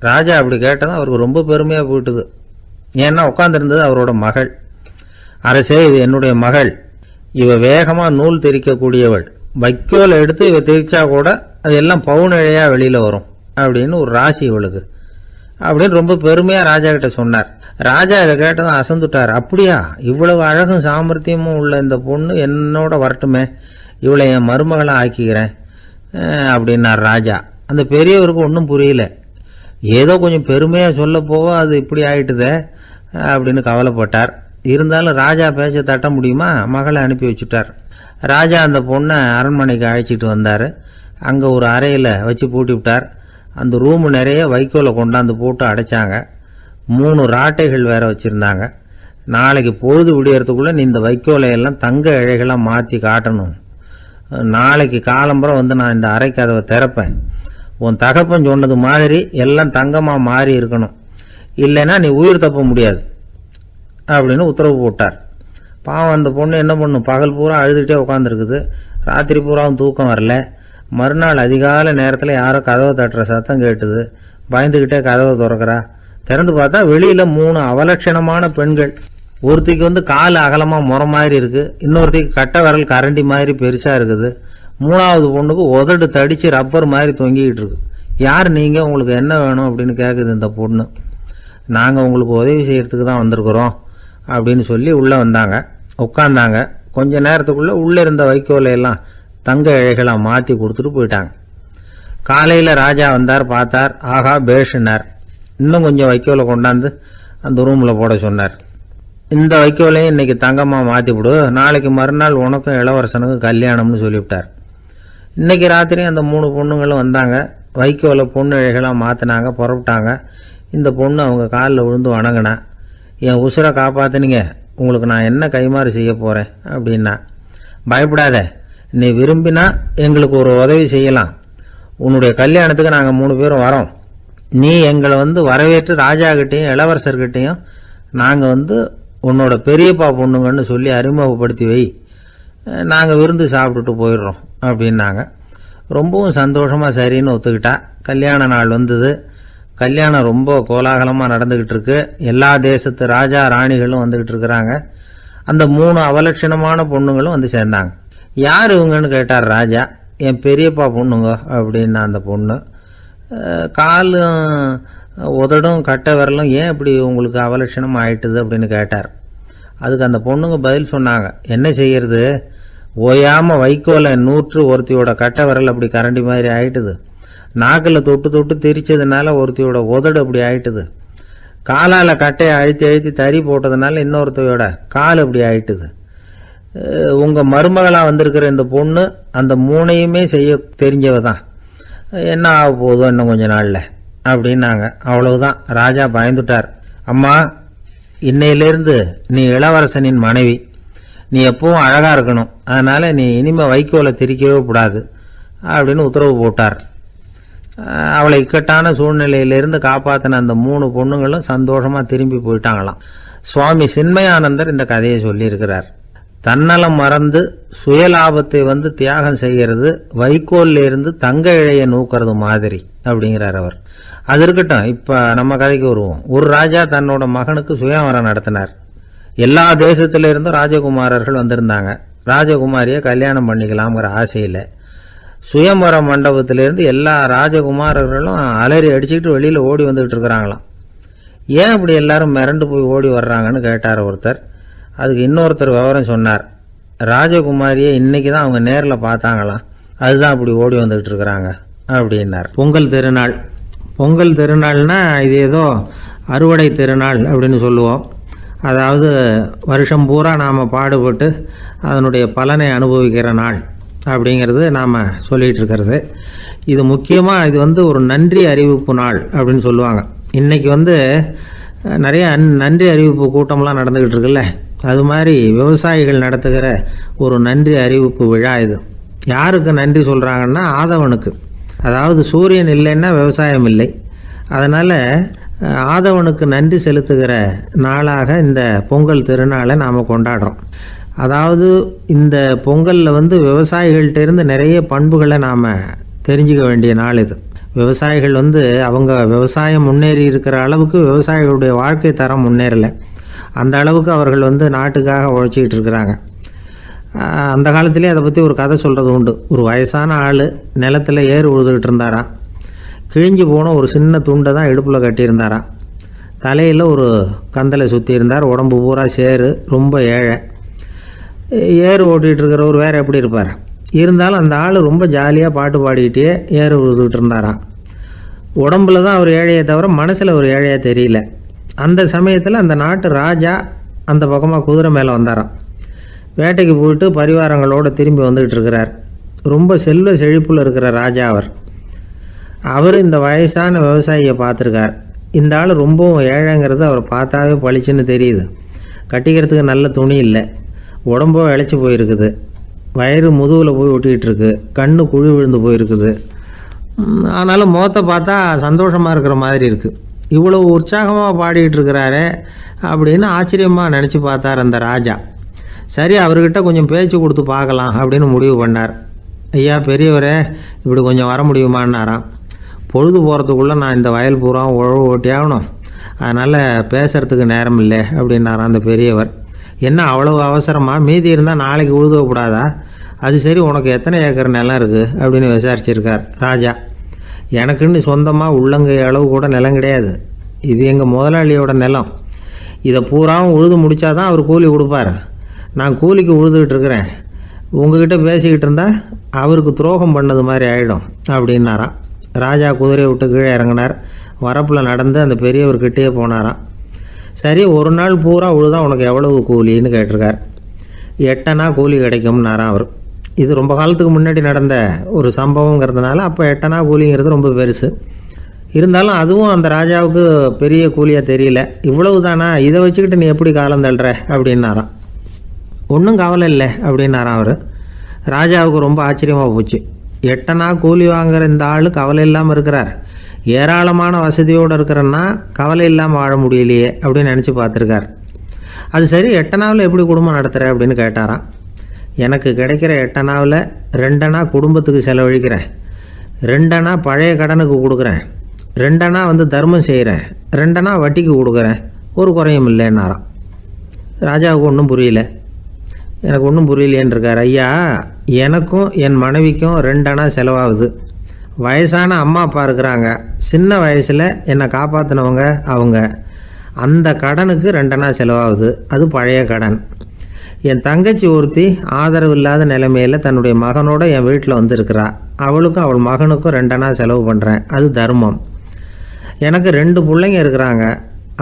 ராஜா அப்படி கேட்டதும் அவருக்கு ரொம்ப பெருமையாக போயிட்டுது. ஏன்னா உட்காந்துருந்தது அவரோட மகள். அரசே, இது என்னுடைய மகள், இவ வேகமாக நூல் திரிக்கக்கூடியவள், வைக்கோலை எடுத்து இவ திரிச்சா கூட அது எல்லாம் பவுனிழையாக வெளியில் வரும் அப்படின்னு ஒரு ராசி இவளுக்கு அப்படின்னு ரொம்ப பெருமையாக ராஜா கிட்ட சொன்னார். ராஜா இதை கேட்டதும் அசந்துட்டார். அப்படியா, இவ்வளவு அழகும் சாமர்த்தியமும் உள்ள இந்த பொண்ணு என்னோட வரட்டுமே, இவளை என் மருமகளை ஆக்கிக்கிறேன் அப்படின்னார் ராஜா. அந்த பெரியவருக்கு ஒன்றும் புரியல. ஏதோ கொஞ்சம் பெருமையாக சொல்ல போக அது இப்படி ஆயிட்டுதே அப்படின்னு கவலைப்பட்டார். இருந்தாலும் ராஜா பேச்ச தட்ட முடியுமா, மகளை அனுப்பி வச்சுட்டார். ராஜா அந்த பொண்ணை அரண்மனைக்கு அழைச்சிட்டு வந்தார். அங்கே ஒரு அறையில் வச்சு பூட்டி விட்டார். அந்த ரூமு நிறைய வைக்கோலை கொண்டாந்து போட்டு அடைச்சாங்க. 3 ராட்டைகள் வேற வச்சுருந்தாங்க. நாளைக்கு பொழுது விடியறதுக்குள்ளே நீ இந்த வைக்கோலையெல்லாம் தங்க இழைகளாக மாற்றி காட்டணும். நாளைக்கு காலம்பரம் நான் இந்த அறை கதவை திறப்பேன். உன் தகப்பன் சொன்னது மாதிரி எல்லாம் தங்கமாக மாறி இருக்கணும், இல்லைன்னா நீ உயிர் தப்ப முடியாது அப்படின்னு உத்தரவு போட்டார். பாவம் அந்த பொண்ணு என்ன பண்ணும், பகல் பூரா அழுதுகிட்டே உட்காந்துருக்குது. ராத்திரி பூராவும் தூக்கம் வரல. மறுநாள் அதிகாலை நேரத்தில் யாரோ கதவை தட்டுற சத்தம் கேட்டுது. பயந்துக்கிட்டே கதவை திறக்கிறா. திறந்து பார்த்தா வெளியில் 3 அவலட்சணமான பெண்கள். ஒருத்திக்கு கால் அகலமாக முறை மாதிரி இருக்குது, இன்னொருத்திக்கு கட்டை விரல் கரண்டி மாதிரி பெருசாக இருக்குது, 3ஆவது பொண்ணுக்கு உதடு தடித்து ரப்பர் மாதிரி தொங்கிக்கிட்டு இருக்கு. யார் நீங்கள், உங்களுக்கு என்ன வேணும் அப்படின்னு கேட்குது இந்த பொண்ணு. நாங்கள் உங்களுக்கு உதவி செய்கிறதுக்கு தான் வந்திருக்கிறோம் அப்படின்னு சொல்லி உள்ளே வந்தாங்க, உட்காந்தாங்க. கொஞ்ச நேரத்துக்குள்ளே உள்ளே இருந்த வைக்கோலையெல்லாம் தங்க இழைகளாக மாற்றி கொடுத்துட்டு போயிட்டாங்க. காலையில் ராஜா வந்தார், பார்த்தார். ஆகா பேஷுனார். இன்னும் கொஞ்சம் வைக்கோலை கொண்டாந்து அந்த ரூமில் போட சொன்னார். இந்த வைக்கோலையும் இன்னைக்கு தங்கமாக மாற்றி விடு, நாளைக்கு மறுநாள் உனக்கும் இளவரசனுக்கும் கல்யாணம்னு சொல்லிவிட்டார். இன்னைக்கு ராத்திரி அந்த 3 பொண்ணுங்களும் வந்தாங்க. வைக்கோலை பொண்ணு இழைகளாக மாற்றினாங்க, புறப்பட்டாங்க. இந்த பொண்ணு அவங்க காலில் விழுந்து வணங்கினா. என் உசுரை காப்பாற்றினீங்க, உங்களுக்கு நான் என்ன கைமாறு செய்ய போகிறேன் அப்படின்னா. பயப்படாத, நீ விரும்பினா எங்களுக்கு ஒரு உதவி செய்யலாம். உன்னுடைய கல்யாணத்துக்கு நாங்கள் 3 பேரும் வரோம். நீ எங்களை வரவேற்று ராஜாக்கிட்டையும் இளவரசர்கிட்டையும் நாங்கள் உன்னோட பெரியப்பா பொண்ணுங்கன்னு சொல்லி அறிமுகப்படுத்தி வை, நாங்கள் விருந்து சாப்பிட்டுட்டு போயிடுறோம் அப்படின்னாங்க. ரொம்பவும் சந்தோஷமாக சரின்னு ஒத்துக்கிட்டா. கல்யாண நாள் வந்தது. கல்யாணம் ரொம்ப கோலாகலமாக நடந்துக்கிட்டு இருக்கு. எல்லா தேசத்து ராஜா ராணிகளும் வந்துக்கிட்டு இருக்கிறாங்க. அந்த 3 அவலட்சணமான பொண்ணுங்களும் சேர்ந்தாங்க. யார் இவங்கன்னு கேட்டார் ராஜா. என் பெரியப்பா பொண்ணுங்க அப்படின்னா அந்த பொண்ணு. காலும் உதடும் கட்டை விரலும் ஏன் இப்படி உங்களுக்கு அவலட்சணம் ஆயிட்டுது அப்படின்னு கேட்டார். அதுக்கு அந்த பொண்ணுங்க பதில் சொன்னாங்க. என்ன செய்யறது, ஓயாமல் வைக்கோலை நூற்று ஒருத்தியோட கட்டை விரல் அப்படி கரண்டி மாதிரி ஆயிட்டுது, நாக்கில் தொட்டு தொட்டு திரிச்சதுனால ஒருத்தியோட உதடு அப்படி ஆயிட்டுது, காலால் கட்டையை அழுத்தி அழுத்தி தறி போட்டதுனால இன்னொருத்தையோட கால் அப்படி ஆயிட்டுது. உங்கள் மருமகளாக வந்திருக்கிற இந்த பொண்ணு அந்த 3ஐயுமே செய்ய தெரிஞ்சவ தான். என்ன ஆக போதும் இன்னும் கொஞ்ச நாளில் அப்படின்னாங்க. அவ்வளவுதான். ராஜா பயந்துட்டார். அம்மா, இன்னையிலேருந்து நீ இளவரசனின் மனைவி, நீ எப்பவும் அழகாக இருக்கணும், அதனால் நீ இனிமேல் வைக்கோலை திரிக்கவே கூடாது அப்படின்னு உத்தரவு போட்டார். அவளை இக்கட்டான சூழ்நிலையிலிருந்து காப்பாற்றின அந்த 3 பொண்ணுங்களும் சந்தோஷமாக திரும்பி போயிட்டாங்களாம். சுவாமி சின்மயானந்தர் இந்த கதையை சொல்லியிருக்கிறார். தன்னலம் மறந்து சுயலாபத்தை தியாகம் செய்கிறது வைக்கோல்ல இருந்து தங்க இழையை நூக்கிறது மாதிரி அப்படிங்கிறார் அவர். அது இருக்கட்டும், இப்போ நம்ம கதைக்கு வருவோம். ஒரு ராஜா தன்னோட மகனுக்கு சுயவரம் நடத்தினார். எல்லா தேசத்திலிருந்தும் ராஜகுமாரர்கள் வந்திருந்தாங்க. ராஜகுமாரியை கல்யாணம் பண்ணிக்கலாம்ங்கிற ஆசையில் சுயம்பர மண்டபத்திலேருந்து எல்லா ராஜகுமாரர்களும் அலறி அடிச்சுக்கிட்டு வெளியில் ஓடி வந்துக்கிட்டு இருக்கிறாங்களாம். ஏன் அப்படி எல்லாரும் மிரண்டு போய் ஓடி வர்றாங்கன்னு கேட்டார் ஒருத்தர். அதுக்கு இன்னொருத்தர் விவரம் சொன்னார். ராஜகுமாரியை இன்னைக்கு தான் அவங்க நேரில் பார்த்தாங்களாம், அதுதான் அப்படி ஓடி வந்துக்கிட்டு இருக்கிறாங்க அப்படின்னார். பொங்கல் திருநாள். பொங்கல் திருநாள்னா இது ஏதோ அறுவடை திருநாள் அப்படின்னு சொல்லுவோம். அதாவது வருஷம் பூரா நாம் பாடுபட்டு அதனுடைய பலனை அனுபவிக்கிற நாள் அப்படிங்கிறது நாம் சொல்லிகிட்டு இருக்கிறது. இது முக்கியமாக இது ஒரு நன்றி அறிவிப்பு நாள் அப்படின்னு சொல்லுவாங்க. இன்றைக்கி நிறைய நன்றி அறிவிப்பு கூட்டம்லாம் நடந்துக்கிட்டு இருக்குல்ல, அது மாதிரி விவசாயிகள் நடத்துகிற ஒரு நன்றி அறிவிப்பு விழா இது. யாருக்கு நன்றி சொல்கிறாங்கன்னா ஆதவனுக்கு. அதாவது சூரியன் இல்லைன்னா விவசாயம் இல்லை. அதனால் ஆதவனுக்கு நன்றி செலுத்துகிற நாளாக இந்த பொங்கல் திருநாளை நாம் கொண்டாடுறோம். அதாவது இந்த பொங்கலில் விவசாயிகள்கிட்ட இருந்து நிறைய பண்புகளை நாம் தெரிஞ்சுக்க வேண்டிய நாள் இது. விவசாயிகள் அவங்க விவசாயம் முன்னேறி இருக்கிற அளவுக்கு விவசாயிகளுடைய வாழ்க்கை தரம் முன்னேறலை. அந்த அளவுக்கு அவர்கள் நாட்டுக்காக உழைச்சிக்கிட்டு இருக்கிறாங்க. அந்த காலத்திலே அதை பற்றி ஒரு கதை சொல்கிறது உண்டு. ஒரு வயசான ஆள் நிலத்தில் ஏறு உழுதுகிட்டு இருந்தாராம். கிழிஞ்சு போன ஒரு சின்ன துண்டை தான் இடுப்பில் கட்டியிருந்தாராம். தலையில் ஒரு கந்தலை சுற்றி இருந்தார். உடம்பு பூரா சேரு, ரொம்ப ஏழை. ஏறு ஓட்டிகிட்டு இருக்கிறவர் வேறு எப்படி இருப்பார்? இருந்தாலும் அந்த ஆள் ரொம்ப ஜாலியாக பாட்டு பாடிக்கிட்டே ஏறு உழுதுகிட்டு இருந்தாராம். உடம்புல தான் அவர் ஏழையை தவிர மனசில் ஒரு ஏழையாக தெரியல. அந்த சமயத்தில் அந்த நாட்டு ராஜா அந்த பக்கமாக குதிரை மேலே வந்தாராம். வேட்டைக்கு போயிட்டு பரிவாரங்களோடு திரும்பி வந்துக்கிட்டு இருக்கிறார். ரொம்ப செல்வ செழிப்பில் இருக்கிற ராஜா அவர் இந்த வயசான விவசாயியை பார்த்துருக்கார். இந்த ஆள் ரொம்பவும் ஏழைங்கிறது அவர் பார்த்தாவே பளிச்சுன்னு தெரியுது. கட்டிக்கிறதுக்கு நல்ல துணி இல்லை, உடம்போ இழைச்சி போயிருக்குது, வயிறு முதுகில் போய் ஒட்டிக்கிட்டு இருக்கு, கண்ணு குழி விழுந்து போயிருக்குது. ஆனாலும் முகத்தை பார்த்தா சந்தோஷமாக இருக்கிற மாதிரி இருக்குது. இவ்வளோ உற்சாகமாக பாடிக்கிட்டு இருக்கிறாரே அப்படின்னு ஆச்சரியமாக நினச்சி பார்த்தார் அந்த ராஜா. சரி, அவர்கிட்ட கொஞ்சம் பேச்சு கொடுத்து பார்க்கலாம் அப்படின்னு முடிவு பண்ணார். ஐயா பெரியவரே, இப்படி கொஞ்சம் வர முடியுமான்னாராம். பொழுது போகிறதுக்குள்ளே நான் இந்த வயல் பூரா உழவு ஓட்டி ஆகணும், அதனால் பேசுகிறதுக்கு நேரம் இல்லை அப்படின்னாராம் அந்த பெரியவர். என்ன அவ்வளவு அவசரமாக? மீதி இருந்தால் நாளைக்கு உழுதக்கூடாதா? அது சரி, உனக்கு எத்தனை ஏக்கர் நிலம் இருக்குது அப்படின்னு விசாரிச்சிருக்கார் ராஜா. எனக்குன்னு சொந்தமாக உள்ளங்கை அளவு கூட நிலம் கிடையாது. இது எங்கள் முதலாளியோட நிலம். இதை பூராவும் உழுது முடித்தா தான் அவர் கூலி கொடுப்பார். நான் கூலிக்கு உழுதுகிட்டு இருக்கிறேன். உங்ககிட்ட பேசிக்கிட்டு இருந்தால் அவருக்கு துரோகம் பண்ணது மாதிரி ஆகிடும் அப்படின்னாராம். ராஜா குதிரையை விட்டு கீழே இறங்கினார். வரப்பில் நடந்து அந்த பெரியவர்கிட்டே போனாராம். சரி, ஒரு நாள் பூரா உழுதா உனக்கு எவ்வளவு கூலின்னு கேட்டிருக்கார். 8 அணா கூலி கிடைக்கும்னாராம் அவர். இது ரொம்ப காலத்துக்கு முன்னாடி நடந்த ஒரு சம்பவங்கிறதுனால அப்போ 8 அணா கூலிங்கிறது ரொம்ப பெருசு. இருந்தாலும் அதுவும் அந்த ராஜாவுக்கு பெரிய கூலியாக தெரியல. இவ்வளவு தானா, இதை வச்சுக்கிட்டு நீ எப்படி காலம் தள்ளுற அப்படின்னாராம். ஒன்றும் கவலை இல்லை அப்படின்னாராம் அவர். ராஜாவுக்கு ரொம்ப ஆச்சரியமாக போச்சு. 8 அணா கூலி வாங்குகிற இந்த ஆள் கவலை இல்லாமல் இருக்கிறார், ஏராளமான வசதியோடு இருக்கிறன்னா கவலை இல்லாமல் வாழ முடியலையே அப்படின்னு நினச்சி பார்த்துருக்கார். அது சரி, 8 அணாவில் எப்படி குடும்பம் நடத்துகிற அப்படின்னு கேட்டாராம். எனக்கு கிடைக்கிற 8 அணாவில் 2 அணா குடும்பத்துக்கு செலவழிக்கிறேன், 2 அணா பழைய கடனுக்கு கொடுக்குறேன், 2 அணா தர்மம் செய்கிறேன், 2 அணா வட்டிக்கு கொடுக்குறேன், ஒரு குறையும் இல்லைன்னாராம். ராஜாவுக்கு ஒன்றும் புரியல. எனக்கு ஒன்றும் புரியலேன்னு இருக்கார். ஐயா, எனக்கும் என் மனைவிக்கும் 2 அணா செலவாகுது. வயசான அம்மா அப்பா இருக்கிறாங்க, சின்ன வயசில் என்னை காப்பாற்றினவங்க அவங்க. அந்த கடனுக்கு 2 அணா செலவாகுது, அது பழைய கடன். என் தங்கச்சி ஒருத்தி ஆதரவு இல்லாத நிலைமையில் தன்னுடைய மகனோட என் வீட்டில் இருக்கிறா. அவளுக்கும் அவள் மகனுக்கும் 2 அணா செலவு பண்ணுறேன், அது தர்மம். எனக்கு 2 பிள்ளைங்க இருக்கிறாங்க,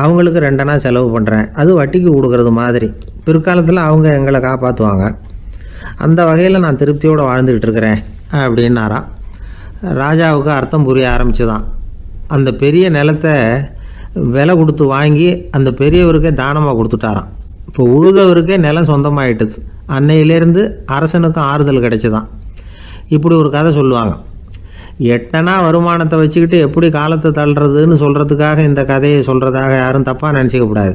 அவங்களுக்கு 2 அணா செலவு பண்ணுறேன், அது வட்டிக்கு கொடுக்கறது மாதிரி. பிற்காலத்தில் அவங்க எங்களை காப்பாற்றுவாங்க. அந்த வகையில் நான் திருப்தியோடு வாழ்ந்துக்கிட்டு இருக்கிறேன் அப்படின்னாராம். ராஜாவுக்கு அர்த்தம் புரிய ஆரம்பிச்சுதான். அந்த பெரிய நிலத்தை விலை கொடுத்து வாங்கி அந்த பெரியவருக்கே தானமாக கொடுத்துட்டாராம். இப்போ உழுதவருக்கே நிலம் சொந்தமாயிட்டுது. அன்னையிலேருந்து அரசனுக்கும் ஆறுதல் கிடைச்சிதான். இப்படி ஒரு கதை சொல்லுவாங்க. எட்டனா வருமானத்தை வச்சுக்கிட்டு எப்படி காலத்தை தள்ளுறதுன்னு சொல்கிறதுக்காக இந்த கதையை சொல்கிறதாக யாரும் தப்பாக நினச்சிக்கக்கூடாது.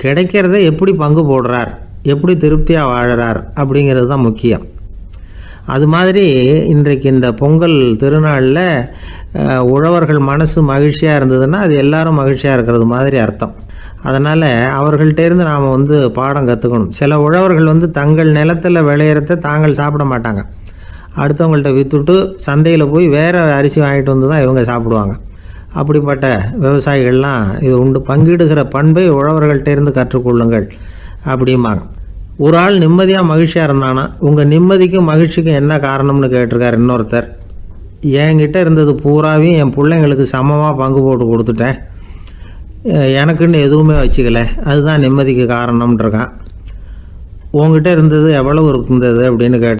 கிடைக்கிறத எப்படி பங்கு போடுறார், எப்படி திருப்தியாக வாழறார் அப்படிங்கிறது தான் முக்கியம். அது மாதிரி இன்றைக்கு இந்த பொங்கல் திருநாளில் உழவர்கள் மனசு மகிழ்ச்சியாக இருந்ததுன்னா அது எல்லாரும் மகிழ்ச்சியாக இருக்கிறது மாதிரி அர்த்தம். அதனால் அவர்கள்ட்டேருந்து நாம் பாடம் கற்றுக்கணும். சில உழவர்கள் தங்கள் நிலத்தில் விளையிறத தாங்கள் சாப்பிட மாட்டாங்க, அடுத்தவங்கள்ட்ட விற்றுட்டு சந்தையில் போய் வேறு அரிசி வாங்கிட்டு வந்து தான் இவங்க சாப்பிடுவாங்க. அப்படிப்பட்ட விவசாயிகள்லாம் இது உண்டு. பங்கிடுகிற பண்பை உழவர்கள்ட்டேருந்து கற்றுக்கொள்ளுங்கள் அப்படிம்பாங்க. ஒரு ஆள் நிம்மதியாக மகிழ்ச்சியாக இருந்தானா உங்கள் நிம்மதிக்கும் மகிழ்ச்சிக்கும் என்ன காரணம்னு கேட்டிருக்கார் இன்னொருத்தர். என்கிட்ட இருந்தது பூராவையும் என் பிள்ளைங்களுக்கு சமமாக பங்கு போட்டு கொடுத்துட்டேன், எனக்குன்னு எதுவுமே வச்சுக்கல, அதுதான் நிம்மதிக்கு காரணம்ன்றிருக்கான். உங்ககிட்ட இருந்தது எவ்வளவு இருந்தது அப்படின்னு கேட்டு